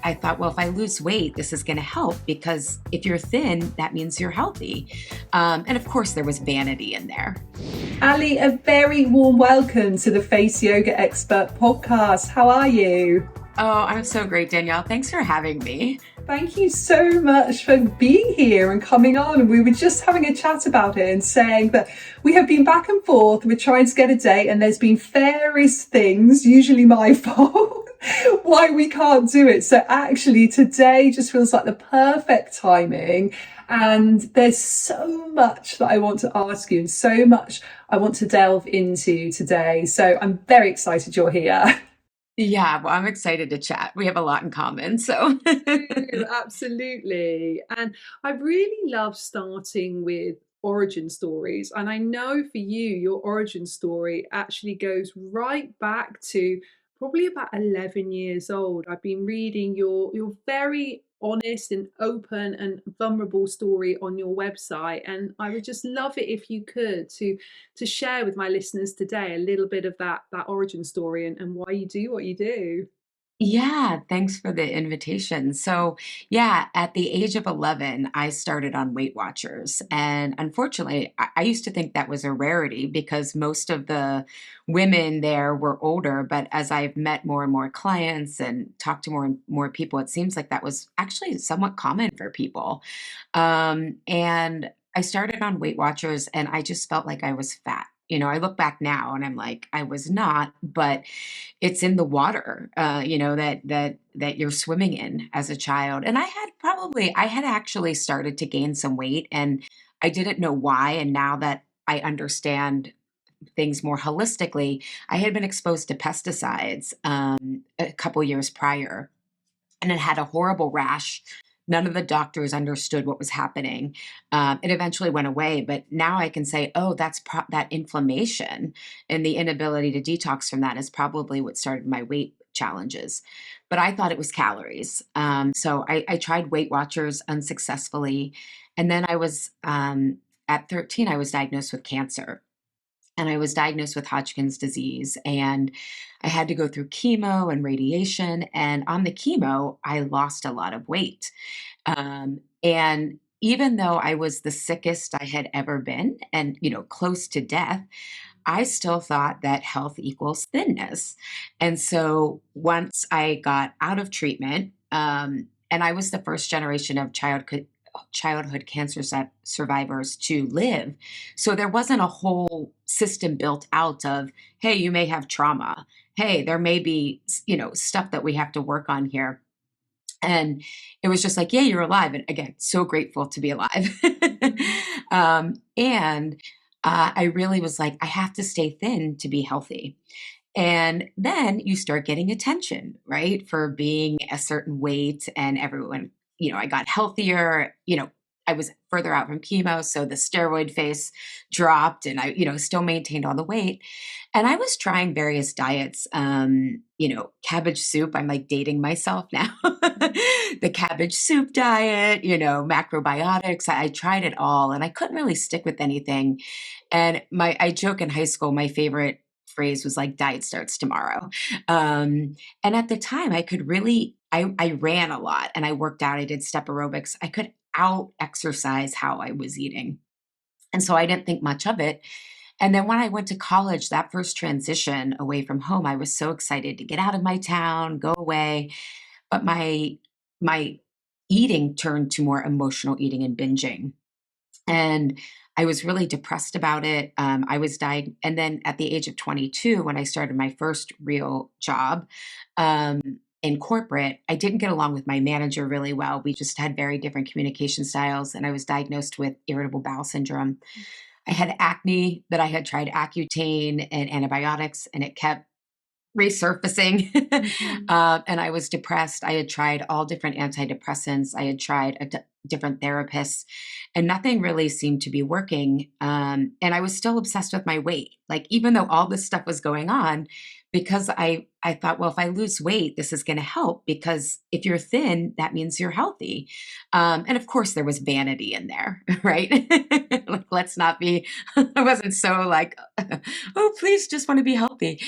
I thought, well, if I lose weight, this is going to help because if you're thin, that means you're healthy. And of course, there was vanity in there. Ali, a very warm welcome to the Face Yoga Expert podcast. How are you? Oh, I'm so great, Danielle. Thanks for having me. Thank you so much for being here and coming on. We were just having a chat about it and saying that we have been back and forth. We're trying to get a date and there's been various things, usually my fault, why we can't do it. So actually today just feels like the perfect timing. And there's so much that I want to ask you and so much I want to delve into today. So I'm very excited you're here. Yeah, well, I'm excited to chat. We have a lot in common. So, Absolutely. And I really love starting with origin stories. And I know for you, your origin story actually goes right back to probably about 11 years old. I've been reading your very honest and open and vulnerable story on your website. And I would just love it if you could to share with my listeners today a little bit of that origin story and why you do what you do. yeah, thanks for the invitation. So, yeah, at the age of 11, I started on Weight Watchers. And unfortunately, I used to think that was a rarity because most of the women there were older. But as I've met more and more clients and talked to more and more people, it seems like that was actually somewhat common for people. And I started on Weight Watchers and I just felt like I was fat. I look back now and I'm like, I was not, but it's in the water, that you're swimming in as a child. And I had actually started to gain some weight and I didn't know why. And now that I understand things more holistically, I had been exposed to pesticides a couple years prior and it had a horrible rash. None of the doctors understood what was happening. It eventually went away, but now I can say, oh, that inflammation and the inability to detox from that is probably what started my weight challenges. But I thought it was calories. So I tried Weight Watchers unsuccessfully. And then at 13, I was diagnosed with cancer and I was diagnosed with Hodgkin's disease. And I had to go through chemo and radiation. And on the chemo, I lost a lot of weight. And even though I was the sickest I had ever been and, close to death, I still thought that health equals thinness. And so once I got out of treatment, and I was the first generation of childhood cancer survivors to live. So there wasn't a whole system built out of, hey, you may have trauma. Hey, there may be, stuff that we have to work on here. And it was just like, yeah, you're alive. And again, so grateful to be alive. And I really was like, I have to stay thin to be healthy. And then you start getting attention, right? For being a certain weight and everyone, I got healthier, I was further out from chemo. So the steroid face dropped and I, still maintained all the weight. And I was trying various diets, cabbage soup. I'm like dating myself now. The cabbage soup diet, macrobiotics. I tried it all and I couldn't really stick with anything. And I joke in high school, my favorite phrase was like diet starts tomorrow. And at the time I ran a lot and I worked out, I did step aerobics. I could out exercise how I was eating. And so I didn't think much of it. And then when I went to college, that first transition away from home, I was so excited to get out of my town, go away. But my eating turned to more emotional eating and binging. And I was really depressed about it. I was diagnosed. And then at the age of 22, when I started my first real job in corporate, I didn't get along with my manager really well. We just had very different communication styles. And I was diagnosed with irritable bowel syndrome. I had acne that I had tried Accutane and antibiotics, and it kept resurfacing. And I was depressed. I had tried all different antidepressants. I had tried different therapists, and nothing really seemed to be working. And I was still obsessed with my weight. Like, even though all this stuff was going on, because I thought, well, if I lose weight, this is going to help because if you're thin, that means you're healthy. And of course, there was vanity in there, right? Like, let's not be, I wasn't so like, oh, please just want to be healthy.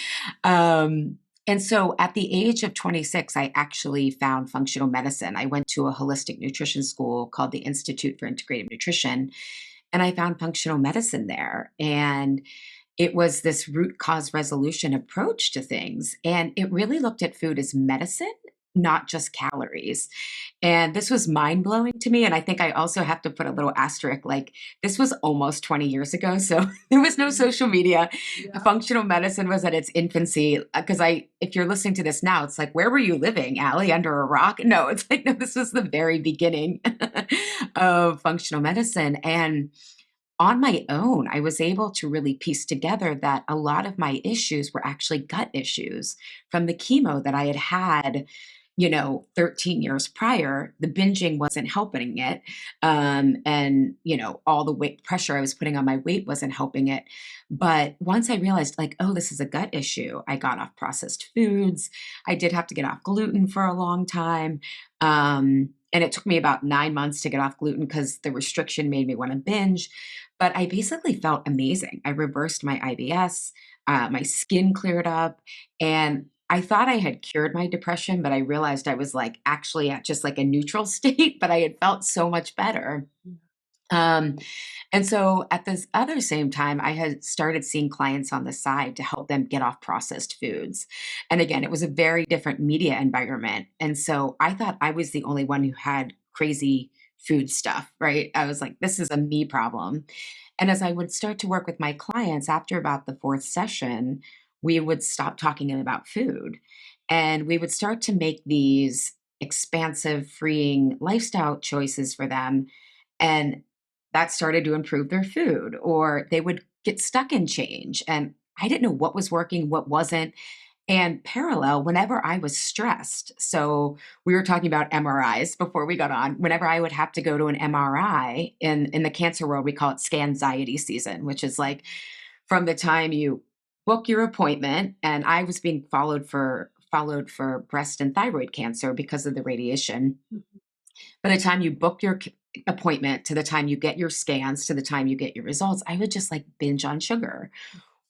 And so at the age of 26, I actually found functional medicine. I went to a holistic nutrition school called the Institute for Integrative Nutrition, and I found functional medicine there. And it was this root cause resolution approach to things. And it really looked at food as medicine, not just calories. And this was mind blowing to me. And I think I also have to put a little asterisk like, this was almost 20 years ago. So there was no social media. Yeah. Functional medicine was at its infancy. Because if you're listening to this now, it's like, where were you living, Allie, under a rock? No, it's like, no, this was the very beginning of functional medicine. And on my own, I was able to really piece together that a lot of my issues were actually gut issues from the chemo that I had had, 13 years prior. The binging wasn't helping it. And, all the weight pressure I was putting on my weight wasn't helping it. But once I realized, like, oh, this is a gut issue, I got off processed foods. I did have to get off gluten for a long time. And it took me about 9 months to get off gluten because the restriction made me want to binge. But I basically felt amazing. I reversed my IBS, my skin cleared up, and I thought I had cured my depression, but I realized I was like actually at just like a neutral state, but I had felt so much better. Um, and so at this other same time, I had started seeing clients on the side to help them get off processed foods. And again, it was a very different media environment. And so I thought I was the only one who had crazy food stuff, right? I was like, this is a me problem. And as I would start to work with my clients after about the fourth session, we would stop talking about food and we would start to make these expansive, freeing lifestyle choices for them. And that started to improve their food, or they would get stuck in change. And I didn't know what was working, what wasn't. And parallel, whenever I was stressed, so we were talking about MRIs before we got on. Whenever I would have to go to an MRI in the cancer world, we call it scanxiety season, which is like from the time you book your appointment, and I was being followed for breast and thyroid cancer because of the radiation. By the time you book your appointment to the time you get your scans to the time you get your results, I would just like binge on sugar.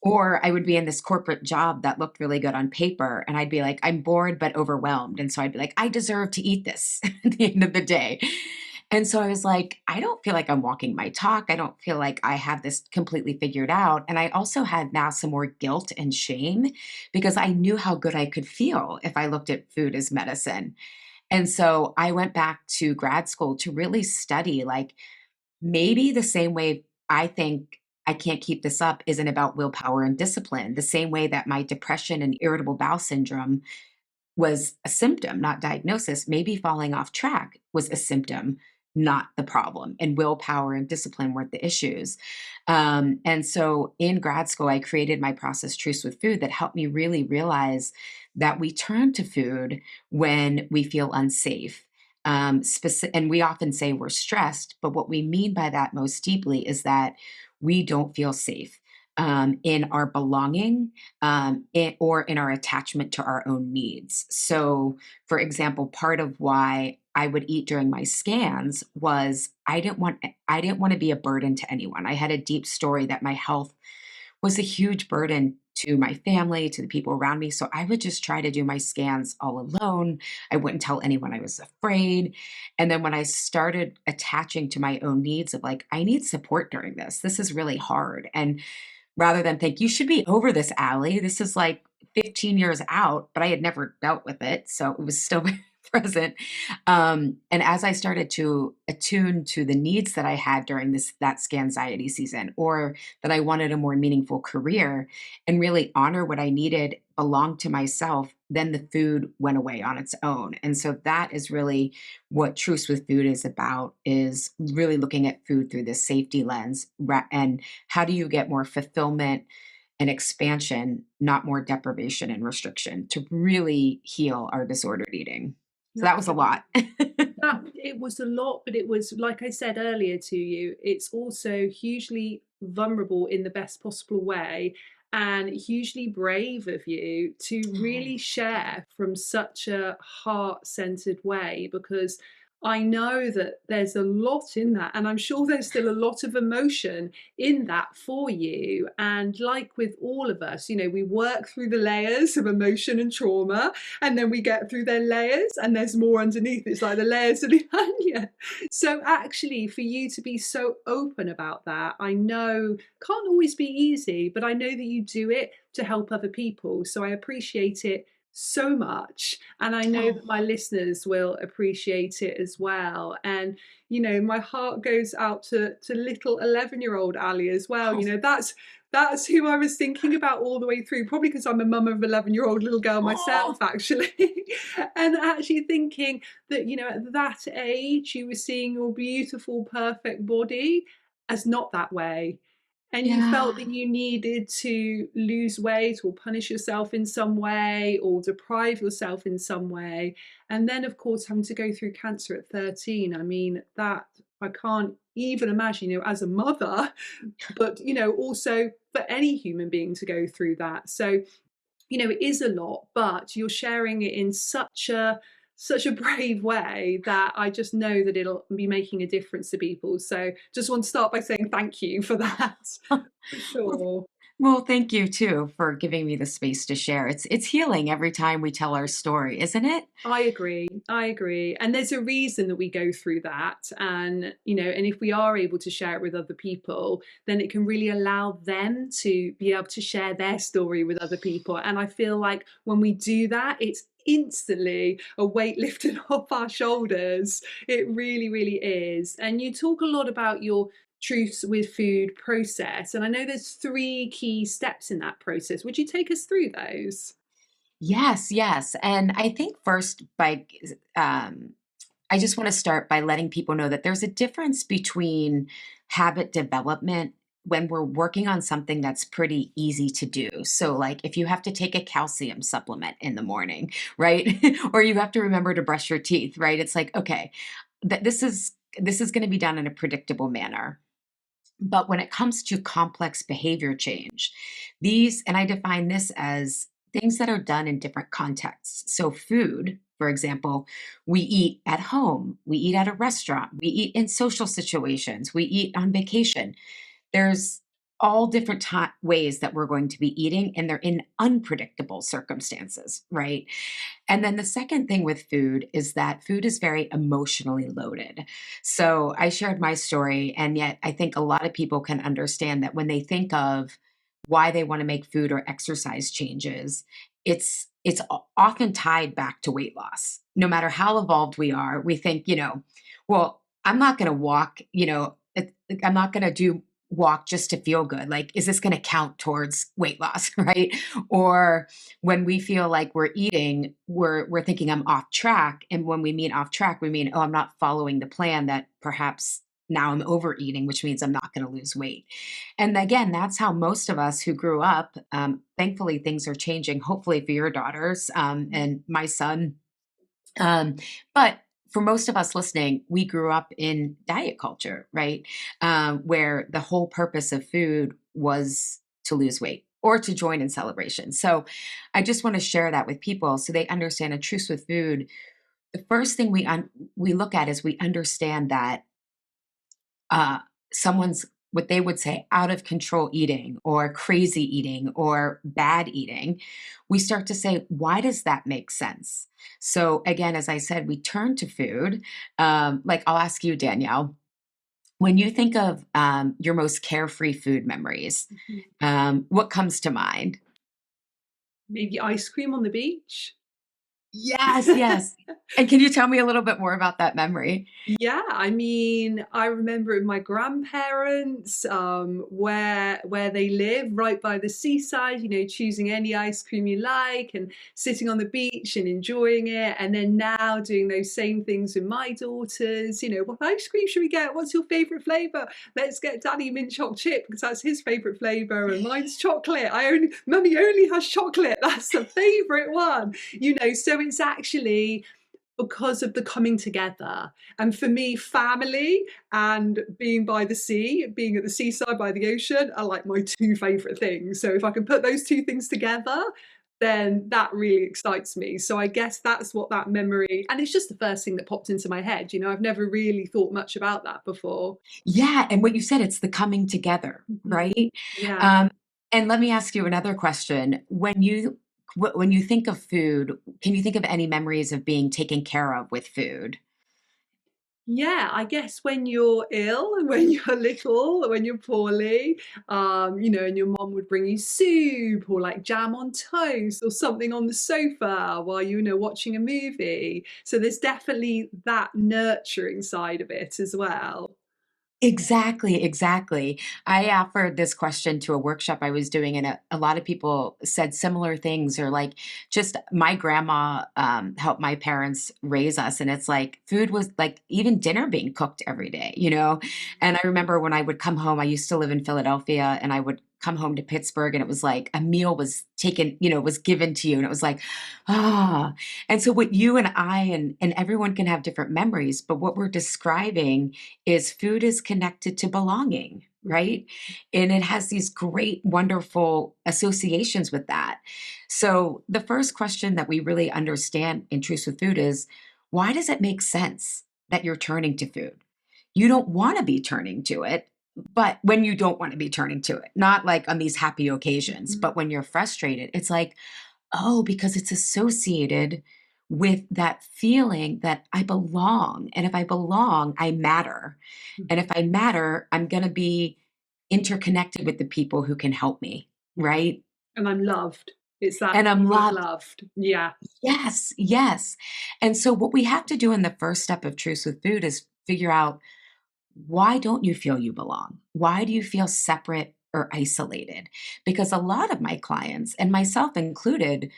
Or I would be in this corporate job that looked really good on paper, and I'd be like, I'm bored but overwhelmed. And so I'd be like, I deserve to eat this at the end of the day. And so I was like, I don't feel like I'm walking my talk. I don't feel like I have this completely figured out. And I also had now some more guilt and shame because I knew how good I could feel if I looked at food as medicine. And so I went back to grad school to really study, like, maybe the same way I think I can't keep this up isn't about willpower and discipline, the same way that my depression and irritable bowel syndrome was a symptom, not diagnosis. Maybe falling off track was a symptom, not the problem. And willpower and discipline weren't the issues. And so in grad school, I created my process, Truce with Food, that helped me really realize that we turn to food when we feel unsafe. And we often say we're stressed, but what we mean by that most deeply is that we don't feel safe in our belonging or in our attachment to our own needs. So, for example, part of why I would eat during my scans was I didn't want to be a burden to anyone. I had a deep story that my health was a huge burden to my family, to the people around me. So I would just try to do my scans all alone. I wouldn't tell anyone I was afraid. And then when I started attaching to my own needs of like, I need support during this. This is really hard. And rather than think, you should be over this, Allie. This is like 15 years out, but I had never dealt with it. So it was still very present. And as I started to attune to the needs that I had during that scanxiety season, or that I wanted a more meaningful career and really honor what I needed, belong to myself, then the food went away on its own. And so that is really what Truce with Food is about, is really looking at food through this safety lens and how do you get more fulfillment and expansion, not more deprivation and restriction, to really heal our disordered eating. So that was a Absolutely. lot. That it was a lot, but it was, like I said earlier to you, it's also hugely vulnerable in the best possible way and hugely brave of you to Oh, really share from such a heart-centered way, because I know that there's a lot in that, and I'm sure there's still a lot of emotion in that for you. And like with all of us, we work through the layers of emotion and trauma, and then we get through their layers, and there's more underneath. It's like the layers of the onion. So, actually, for you to be so open about that, I know can't always be easy, but I know that you do it to help other people. So, I appreciate it so much, and I know Oh, that my listeners will appreciate it as well. And my heart goes out to little 11-year-old Ali as well. oh, That's who I was thinking about all the way through, probably because I'm a mum of an 11-year-old little girl myself, oh, actually. And actually thinking that at that age you were seeing your beautiful perfect body as not that way, and you felt yeah. that you needed to lose weight or punish yourself in some way or deprive yourself in some way. And then, of course, having to go through cancer at 13. I mean, that I can't even imagine, as a mother, but, also for any human being to go through that. So, it is a lot, but you're sharing it in such a brave way that I just know that it'll be making a difference to people. So just want to start by saying thank you for that. For Well, sure. well, thank you too for giving me the space to share. It's healing every time we tell our story, isn't it? I agree. I agree. And there's a reason that we go through that. And if we are able to share it with other people, then it can really allow them to be able to share their story with other people. And I feel like when we do that, it's instantly a weight lifted off our shoulders. It really, really is. And you talk a lot about your Truce with Food process. And I know there's 3 key steps in that process. Would you take us through those? Yes, yes. And I think first um, I just want to start by letting people know that there's a difference between habit development when we're working on something that's pretty easy to do. So, like if you have to take a calcium supplement in the morning, right? Or you have to remember to brush your teeth, right? It's like, okay, this is going to be done in a predictable manner. But when it comes to complex behavior change, and I define this as things that are done in different contexts. So, food, for example, we eat at home, we eat at a restaurant, we eat in social situations, we eat on vacation. There's all different ways that we're going to be eating, and they're in unpredictable circumstances, right? And then the second thing with food is that food is very emotionally loaded. So I shared my story, and yet I think a lot of people can understand that when they think of why they want to make food or exercise changes, often tied back to weight loss. No matter how evolved we are, we think, well, I'm not going to walk, I'm not going to do walk just to feel good. Like, is this going to count towards weight loss, right? Or when we feel like we're eating, we're thinking I'm off track. And when we mean off track, we mean, oh, I'm not following the plan, that perhaps now I'm overeating, which means I'm not going to lose weight. And again, that's how most of us who grew up, thankfully, things are changing, hopefully for your daughters and my son. Um, but for most of us listening, we grew up in diet culture, right? Where the whole purpose of food was to lose weight or to join in celebration. So I just want to share that with people so they understand a truce with food. The first thing we look at is we understand that uh, someone's what they would say out of control eating or crazy eating or bad eating, we start to say, why does that make sense? So, again, as I said, we turn to food. Like, I'll ask you, Danielle, when you think of your most carefree food memories, what comes to mind? Maybe ice cream on the beach. Yes, yes. And can you tell me a little bit more about that memory? Yeah, I mean, I remember with my grandparents, where they live, right by the seaside, choosing any ice cream you like and sitting on the beach and enjoying it. And then now doing those same things with my daughters, what ice cream should we get? What's your favorite flavor? Let's get Daddy mint choc chip because that's his favorite flavor, and mine's chocolate. Mummy only has chocolate. That's the favorite one. So it's actually because of the coming together. And for me, family and being by the sea, being at the seaside by the ocean, are like my 2 favorite things. So if I can put those 2 things together, then that really excites me. So I guess that's what that memory, and it's just the first thing that popped into my head. I've never really thought much about that before. Yeah, and what you said, it's the coming together, Mhm. right? Yeah. Um, and let me ask you another question. When you think of food, can you think of any memories of being taken care of with food? Yeah, I guess when you're ill and when you're little, when you're poorly, and your mom would bring you soup or like jam on toast or something on the sofa while watching a movie. So there's definitely that nurturing side of it as well. Exactly, exactly. I offered this question to a workshop I was doing, and a lot of people said similar things, or like, just my grandma helped my parents raise us. And it's like food was like even dinner being cooked every day, you know? And I remember when I would come home, I used to live in Philadelphia, and I would come home to Pittsburgh, and it was like a meal was taken, was given to you. And it was like, ah. And so what you and I and everyone can have different memories, but what we're describing is food is connected to belonging, right? And it has these great, wonderful associations with that. So, the first question that we really understand in Truce with Food is, why does it make sense that you're turning to food? You don't want to be turning to it, but when you don't want to be turning to it, not like on these happy occasions, Mhm. but when you're frustrated, it's like, oh, because it's associated with that feeling that I belong. And if I belong, I matter. And if I matter, I'm going to be interconnected with the people who can help me. Right. And I'm loved. It's that And I'm feeling of loved. loved. Yeah. Yes. Yes. And so, what we have to do in the first step of Truce with Food is figure out, why don't you feel you belong? Why do you feel separate or isolated? Because a lot of my clients, and myself included,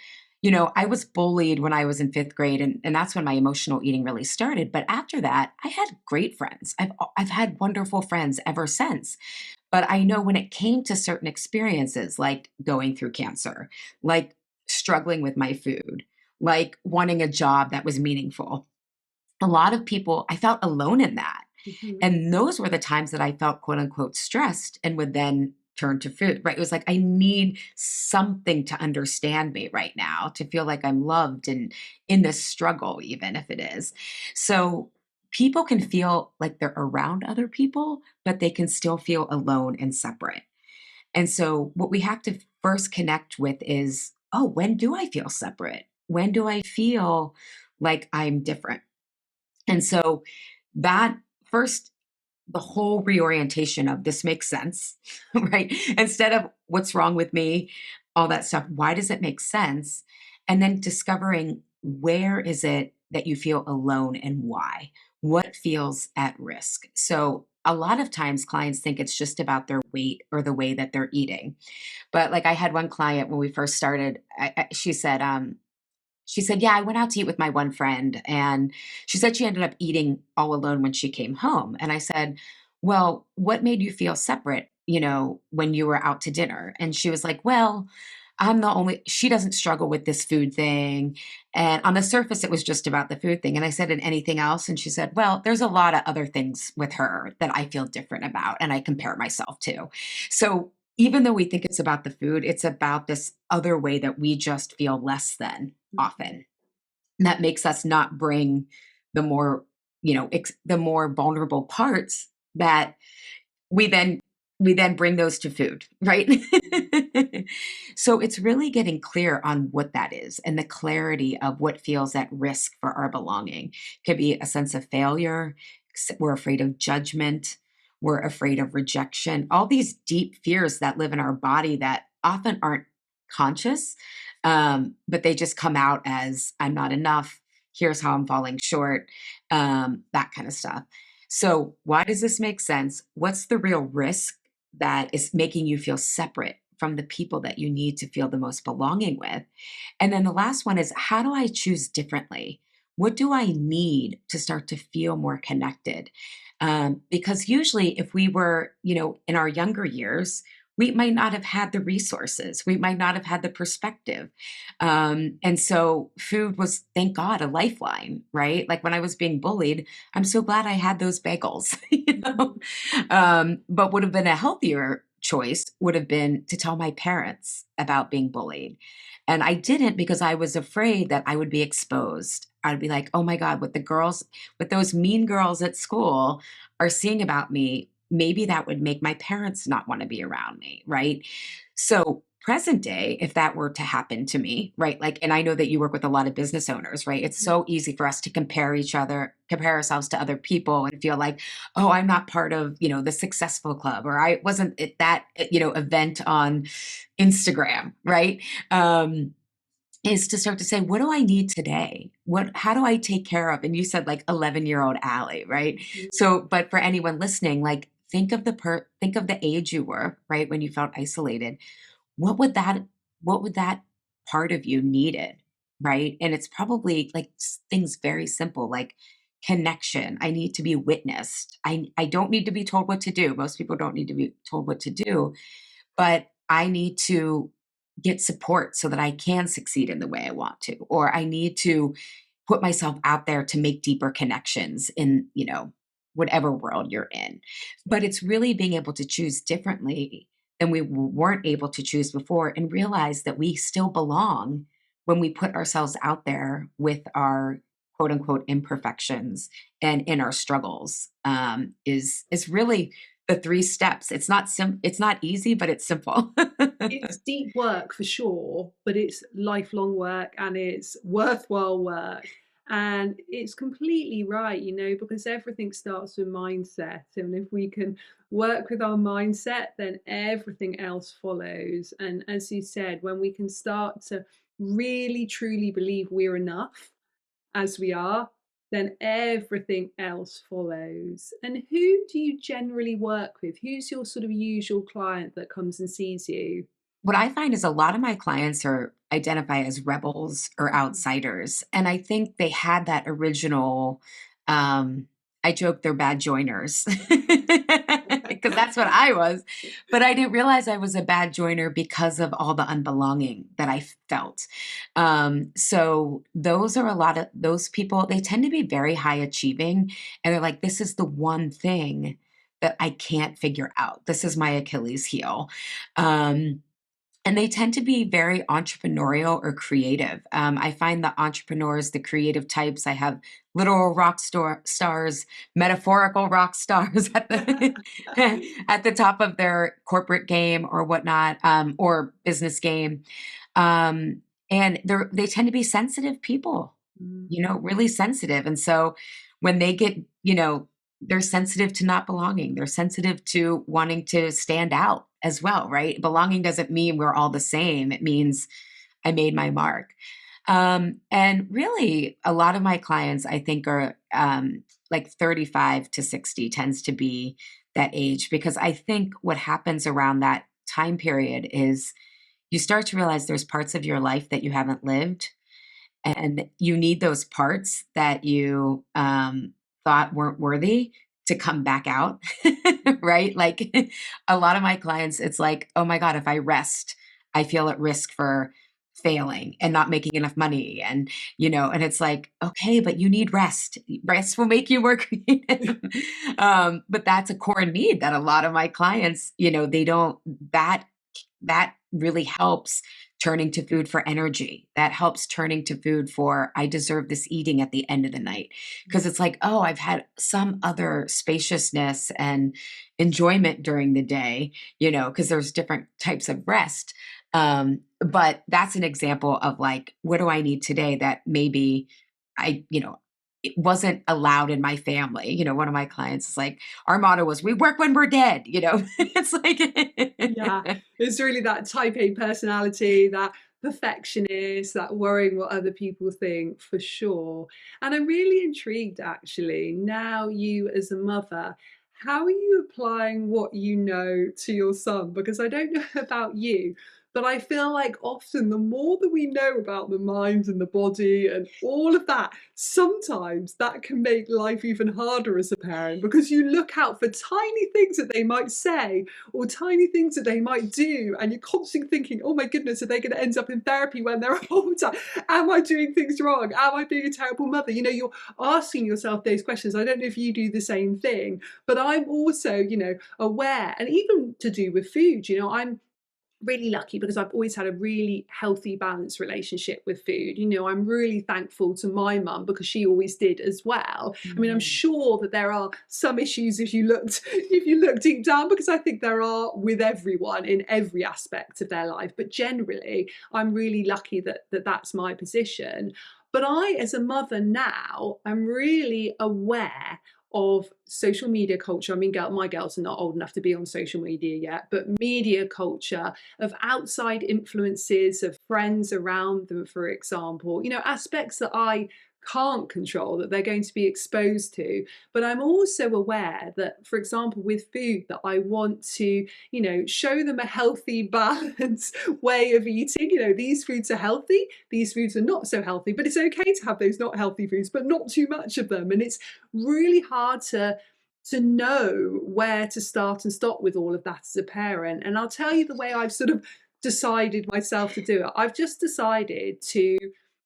I was bullied when I was in fifth grade, and that's when my emotional eating really started. But after that, I had great friends. I've had wonderful friends ever since. But I know when it came to certain experiences, like going through cancer, like struggling with my food, like wanting a job that was meaningful, a lot of people, I felt alone in that. Mhm. And those were the times that I felt quote unquote stressed and would then turn to food, right? It was like, I need something to understand me right now to feel like I'm loved and in this struggle, even if it is. So people can feel like they're around other people, but they can still feel alone and separate. And so what we have to first connect with is, oh, when do I feel separate? When do I feel like I'm different? And so that first, the whole reorientation of this makes sense, right? Instead of what's wrong with me, all that stuff, why does it make sense? And then discovering, where is it that you feel alone and why? What feels at risk? So a lot of times clients think it's just about their weight or the way that they're eating. But like I had one client when we first started, she said, "Yeah, I went out to eat with my one friend." And she said she ended up eating all alone when she came home. And I said, "Well, what made you feel separate, when you were out to dinner?" And she was like, "Well, she doesn't struggle with this food thing." And on the surface, it was just about the food thing. And I said, "And anything else?" And she said, "Well, there's a lot of other things with her that I feel different about and I compare myself to." So even though we think it's about the food, it's about this other way that we just feel less than often. And that makes us not bring the more, the more vulnerable parts that we then we then bring those to food, right? So it's really getting clear on what that is and the clarity of what feels at risk for our belonging. Could be a sense of failure, we're afraid of judgment, we're afraid of rejection, all these deep fears that live in our body that often aren't conscious, but they just come out as, I'm not enough, here's how I'm falling short, that kind of stuff. So, why does this make sense? What's the real risk that is making you feel separate from the people that you need to feel the most belonging with? And then the last one is, how do I choose differently? What do I need to start to feel more connected? Because usually, if we were, in our younger years, we might not have had the resources. We might not have had the perspective. And so food was, thank God, a lifeline, right? Like when I was being bullied, I'm so glad I had those bagels, But would have been a healthier choice would have been to tell my parents about being bullied And I didn't because I was afraid that I would be exposed. I'd be like, oh my God, what the girls, what those mean girls at school are seeing about me, maybe that would make my parents not want to be around me. Right. So, present day, if that were to happen to me, right? Like, and I know that you work with a lot of business owners, right? It's so easy for us to compare ourselves to other people and feel like, oh, I'm not part of, the successful club, or I wasn't at that, event on Instagram, right? Um, is to start to say, what do I need today? How do I take care of? And you said like 11-year-old Ali, right? So, but for anyone listening, like think of the age you were, right? When you felt isolated, what would that what would that part of you needed, right? And it's probably like things very simple like connection. I need to be witnessed. I don't need to be told what to do. Most people don't need to be told what to do, but I need to get support so that I can succeed in the way I want to, or I need to put myself out there to make deeper connections in, whatever world you're in. But it's really being able to choose differently than we weren't able to choose before, and realize that we still belong when we put ourselves out there with our quote unquote imperfections and in our struggles, is really the 3 steps. It's not easy, but it's simple. It's deep work for sure, but it's lifelong work and it's worthwhile work. And it's completely right, because everything starts with mindset. And if we can work with our mindset, then everything else follows. And as you said, when we can start to really truly believe we're enough as we are, then everything else follows. And who do you generally work with? Who's your sort of usual client that comes and sees you? What I find is a lot of my clients are identify as rebels or outsiders, and I think they had that original, um, I joke they're bad joiners because that's what I was, but I didn't realize I was a bad joiner because of all the unbelonging that I felt. So those are a lot of those people, they tend to be very high achieving, and they're like, "This is the one thing that I can't figure out. This is my Achilles heel." Um and they tend to be very entrepreneurial or creative. I find the entrepreneurs, the creative types, I have literal stars, metaphorical rock stars at the at the top of their corporate game or whatnot, or business game. Um, and they tend to be sensitive people, Mm. really sensitive. And so when they get, they're sensitive to not belonging. They're sensitive to wanting to stand out as well, right? Belonging doesn't mean we're all the same. It means I made my mark. And really, a lot of my clients, I think, are like 35 to 60 tends to be that age, because I think what happens around that time period is you start to realize there's parts of your life that you haven't lived, and you need those parts that you thought weren't worthy to come back out, right? Like a lot of my clients, it's like, oh my God, if I rest, I feel at risk for failing and not making enough money. And it's like, okay, but you need rest. Rest will make you more creative. But that's a core need that a lot of my clients, they don't, that really helps turning to food for energy. That helps turning to food for, I deserve this eating at the end of the night. Because it's like, oh, I've had some other spaciousness and enjoyment during the day, because there's different types of rest. But that's an example of like, what do I need today that maybe it wasn't allowed in my family. One of my clients is like, our motto was, we work when we're dead, it's Yeah, like, it's really that type A personality, that perfectionist, that worrying what other people think for sure. And I'm really intrigued actually, now you as a mother, how are you applying what you know to your son? Because I don't know about you, but I feel like often the more that we know about the mind and the body and all of that, sometimes that can make life even harder as a parent because you look out for tiny things that they might say or tiny things that they might do, and you're constantly thinking, oh my goodness, are they going to end up in therapy when they're older? Am I doing things wrong? Am I being a terrible mother? You're asking yourself those questions. I don't know if you do the same thing, but I'm also, aware, and even to do with food, I'm really lucky because I've always had a really healthy, balanced relationship with food. You know, I'm really thankful to my mum because she always did as well. I mean, I'm Mm. sure that there are some issues if you look deep down, because I think there are with everyone in every aspect of their life. But generally, I'm really lucky that that's my position. But I, as a mother now, am really aware of social media culture. I mean, my girls are not old enough to be on social media yet, but media culture of outside influences, of friends around them, for example, you know, aspects that I can't control that they're going to be exposed to. But I'm also aware that, for example, with food, that I want to, you know, show them a healthy, balanced way of eating. You know, these foods are healthy, these foods are not so healthy, but it's okay to have those not healthy foods, but not too much of them. And it's really hard to know where to start and stop with all of that as a parent. And I'll tell you the way I've sort of decided myself to do it. I've just decided to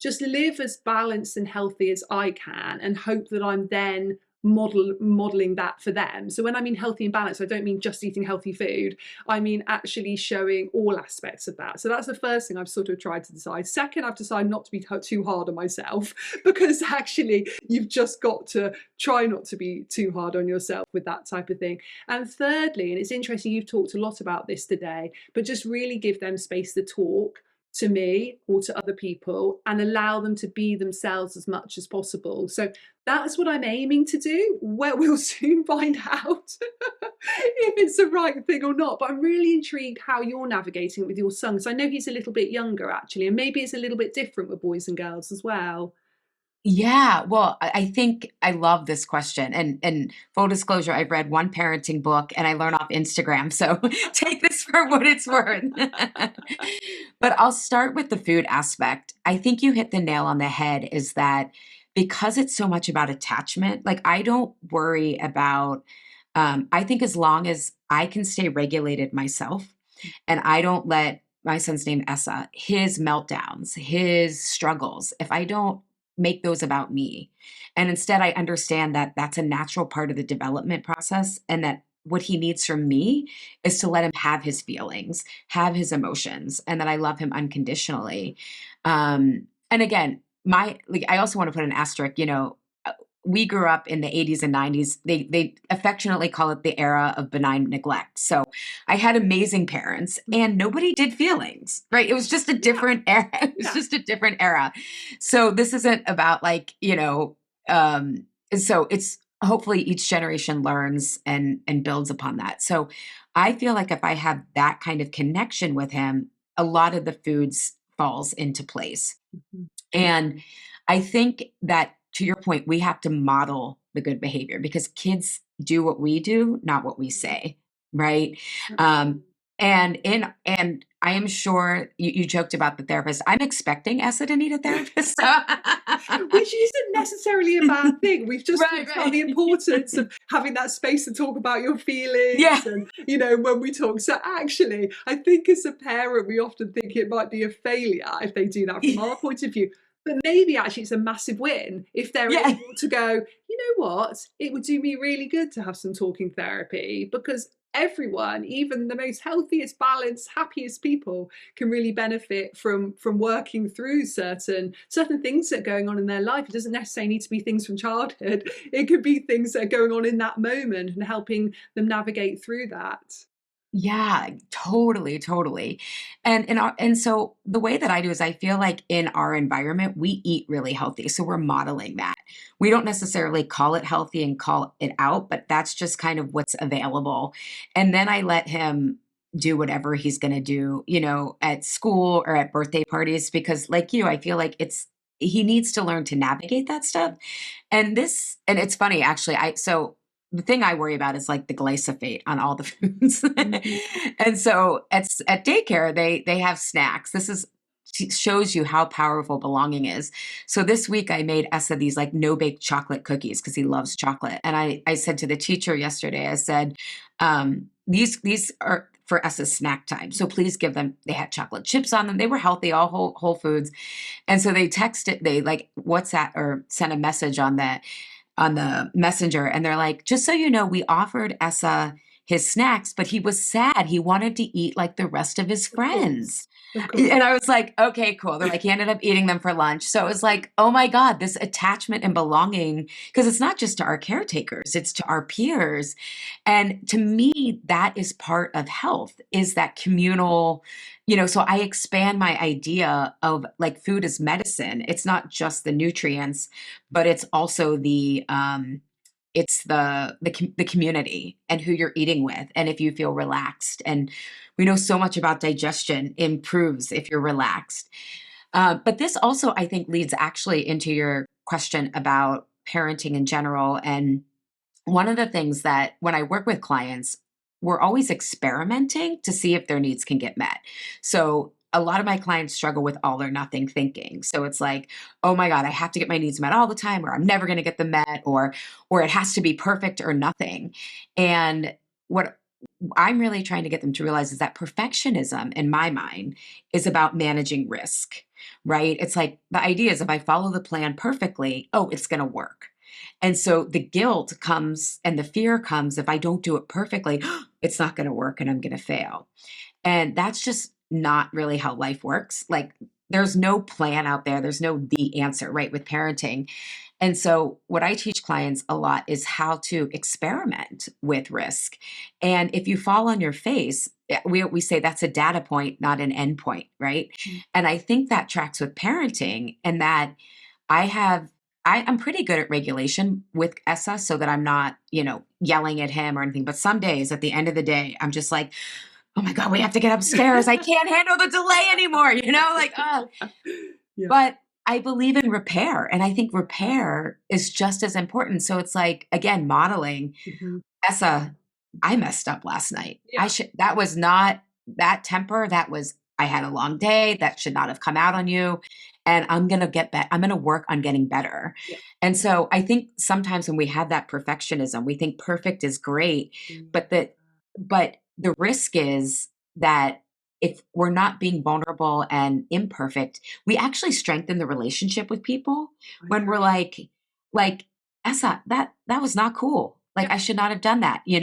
just live as balanced and healthy as I can and hope that I'm then modeling that for them. So when I mean healthy and balanced, I don't mean just eating healthy food. I mean actually showing all aspects of that. So that's the first thing I've sort of tried to decide. Second, I've decided not to be too hard on myself, because actually you've just got to try not to be too hard on yourself with that type of thing. And thirdly, and it's interesting, you've talked a lot about this today, but just really give them space to talk to me or to other people and allow them to be themselves as much as possible. So that's what I'm aiming to do. Where we'll soon find out if it's the right thing or not. But I'm really intrigued how you're navigating it with your son, because I know he's a little bit younger actually, and maybe it's a little bit different with boys and girls as well. Yeah, well, I think I love this question. And full disclosure, I've read one parenting book and I learn off Instagram. So take this for what it's worth. But I'll start with the food aspect. I think you hit the nail on the head, is that because it's so much about attachment, like I don't worry about, I think as long as I can stay regulated myself and I don't let my son's name Essa, his meltdowns, his struggles, if I don't make those about me, and instead I understand that that's a natural part of the development process, and that what he needs from me is to let him have his feelings, have his emotions, and that I love him unconditionally. And again, my like I also want to put an asterisk, you know, we grew up in the 80s and 90s. They affectionately call it the era of benign neglect. So I had amazing parents and nobody did feelings, right? It was just a Yeah, different era. It was yeah. just a different era. So this isn't about like, you know, so it's hopefully each generation learns and builds upon that. So I feel like if I have that kind of connection with him, a lot of the foods falls into place. Mhm. And I think that, to your point, we have to model the good behavior because kids do what we do, not what we say, right? Um, Absolutely. and I am sure you joked about the therapist. I'm expecting Essa to need a therapist. So. Which isn't necessarily a bad thing. We've just Right, talked about the right. importance of having that space to talk about your Yeah. feelings, and, you know, when we talk. So actually, I think as a parent, we often think it might be a failure if they do that from our point of view. But maybe actually it's a massive win if they're Yeah. able to go, you know what, it would do me really good to have some talking therapy, because everyone, even the most healthiest, balanced, happiest people, can really benefit from working through certain things that are going on in their life. It doesn't necessarily need to be things from childhood. It could be things that are going on in that moment and helping them navigate through that. Yeah, totally, totally. And so the way that I do is I feel like in our environment, we eat really healthy. So we're modeling that. We don't necessarily call it healthy and call it out, but that's just kind of what's available. And then I let him do whatever he's going to do, you know, at school or at birthday parties, because like you, I feel like he needs to learn to navigate that stuff. And it's funny actually. So the thing I worry about is like the glyphosate on all the foods. Mhm. And so at daycare, they have snacks. Shows you how powerful belonging is. So this week I made Essa these like no bake chocolate cookies because he loves chocolate. And I said to the teacher yesterday, I said, these are for Essa's snack time. So please give them, they had chocolate chips on them. They were healthy, all whole foods. And so they like WhatsApp or sent a message on the messenger, and they're like, just so you know, we offered Essa his snacks, but he was sad. He wanted to eat like the rest of his Of course. friends. Of And course. I was like, okay, cool. They're like, he ended up eating them for lunch. So it was like, oh my God, this attachment and belonging, because it's not just to our caretakers, it's to our peers. And to me, that is part of health, is that communal, so I expand my idea of like food as medicine. It's not just the nutrients, but it's also the community and who you're eating with, and if you feel relaxed. And we know so much about digestion improves if you're relaxed. But this also, I think, leads actually into your question about parenting in general. And one of the things that when I work with clients, we're always experimenting to see if their needs can get met. So a lot of my clients struggle with all or nothing thinking. So it's like, oh my God, I have to get my needs met all the time, or I'm never going to get them met, or it has to be perfect or nothing. And what I'm really trying to get them to realize is that perfectionism, in my mind, is about managing risk, right? It's like the idea is if I follow the plan perfectly, oh, it's going to work. And so the guilt comes and the fear comes if I don't do it perfectly, it's not going to work and I'm going to fail. And that's just not really how life works. Like there's no plan out there, there's no the answer, right, with parenting. And so, what I teach clients a lot is how to experiment with risk. And if you fall on your face, we say that's a data point, not an end point, right? And I think that tracks with parenting, and that I have. I'm pretty good at regulation with Essa so that I'm not, yelling at him or anything. But some days at the end of the day, I'm just like, oh my God, we have to get upstairs. I can't handle the delay anymore, like, oh, Yeah. but I believe in repair, and I think repair is just as important. So it's like, again, modeling. Mhm. Essa, I messed up last night. Yeah. That was not that temper. I had a long day. That should not have come out on you. And I'm going to get better. I'm going to work on getting better. Yeah. And so I think sometimes when we have that perfectionism, we think perfect is great, Mm. but the risk is that if we're not being vulnerable and imperfect, we actually strengthen the relationship with people I when we're agree. like, Essa, that was not cool. Like Yeah. I should not have done that, We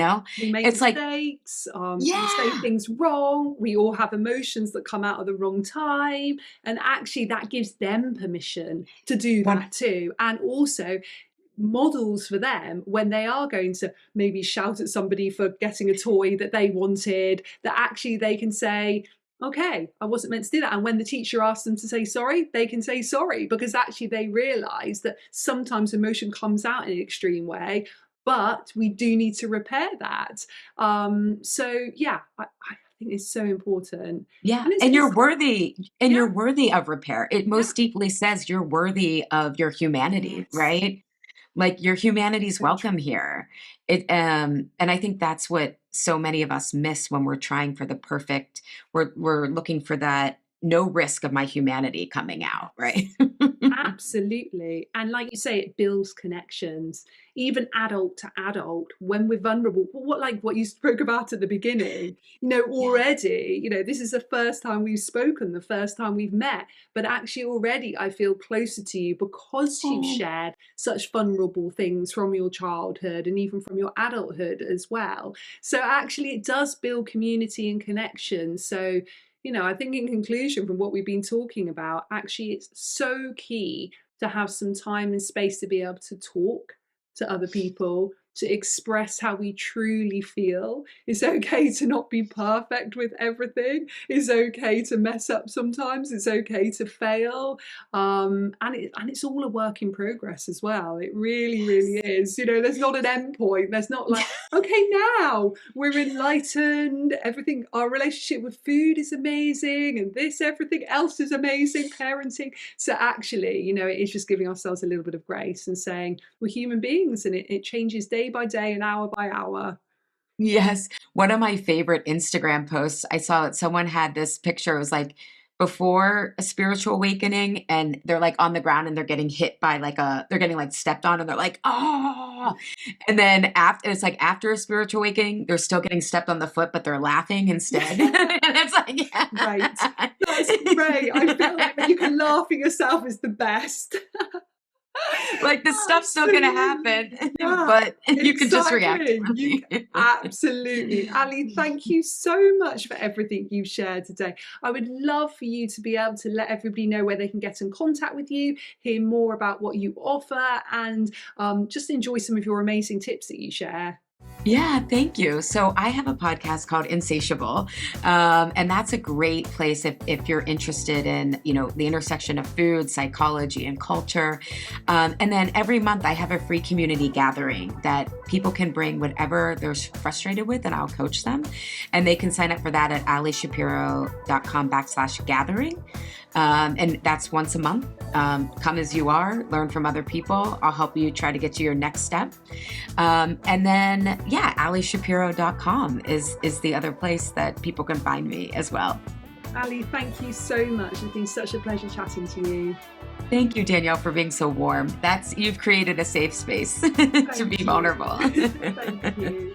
make It's like, mistakes, we say yeah. things wrong, we all have emotions that come out at the wrong time, and actually that gives them permission to do One that too. And also models for them when they are going to maybe shout at somebody for getting a toy that they wanted, that actually they can say, okay, I wasn't meant to do that. And when the teacher asks them to say sorry, they can say sorry, because actually they realize that sometimes emotion comes out in an extreme way, but we do need to repair that. So yeah, I think it's so important. Yeah, And and yeah, you're worthy of repair. It yeah, most deeply says you're worthy of your humanity, yes, right? Like your humanity's so true. welcome here. And I think that's what so many of us miss when we're trying for the perfect. We're looking for that no risk of my humanity coming out, right? Yes. Absolutely. And like you say, it builds connections, even adult to adult, when we're vulnerable. What you spoke about at the beginning, Yeah. already, this is the first time we've spoken, the first time we've met, but actually already I feel closer to you because you've Oh, shared such vulnerable things from your childhood and even from your adulthood as well. So actually it does build community and connection. So I think in conclusion from what we've been talking about, actually, it's so key to have some time and space to be able to talk to other people, to express how we truly feel. It's okay to not be perfect with everything. It's okay to mess up sometimes. It's okay to fail. And it's all a work in progress as well. It really, really yes. is. There's not an end point. There's not like, okay, now we're enlightened, everything, our relationship with food is amazing, and everything else is amazing, parenting. So actually, it is just giving ourselves a little bit of grace and saying we're human beings, and it changes day by day and hour by hour. Yes. One of my favorite Instagram posts, I saw that someone had this picture. It was like before a spiritual awakening, and they're like on the ground and they're getting hit by they're getting like stepped on and they're like, oh. And then after, it's like after a spiritual awakening, they're still getting stepped on the foot, but they're laughing instead. And it's like, Right. yeah. That's great. I feel like when you can laugh at yourself is the best. Like the stuff's still going to Absolutely. happen, Yeah, but you can just react exactly. You differently. absolutely. Ali, thank you so much for everything you've shared today. I would love for you to be able to let everybody know where they can get in contact with you, hear more about what you offer, and just enjoy some of your amazing tips that you share. Yeah, thank you. So I have a podcast called Insatiable, and that's a great place if you're interested in, the intersection of food, psychology, and culture. And then every month I have a free community gathering that people can bring whatever they're frustrated with, and I'll coach them. And they can sign up for that at alishapiro.com/gathering. And that's once a month. Come as you are, learn from other people. I'll help you try to get to your next step. And then, yeah, alishapiro.com is the other place that people can find me as well. Ali, thank you so much. It's been such a pleasure chatting to you. Thank you, Danielle, for being so warm. You've created a safe space to be vulnerable. Thank you.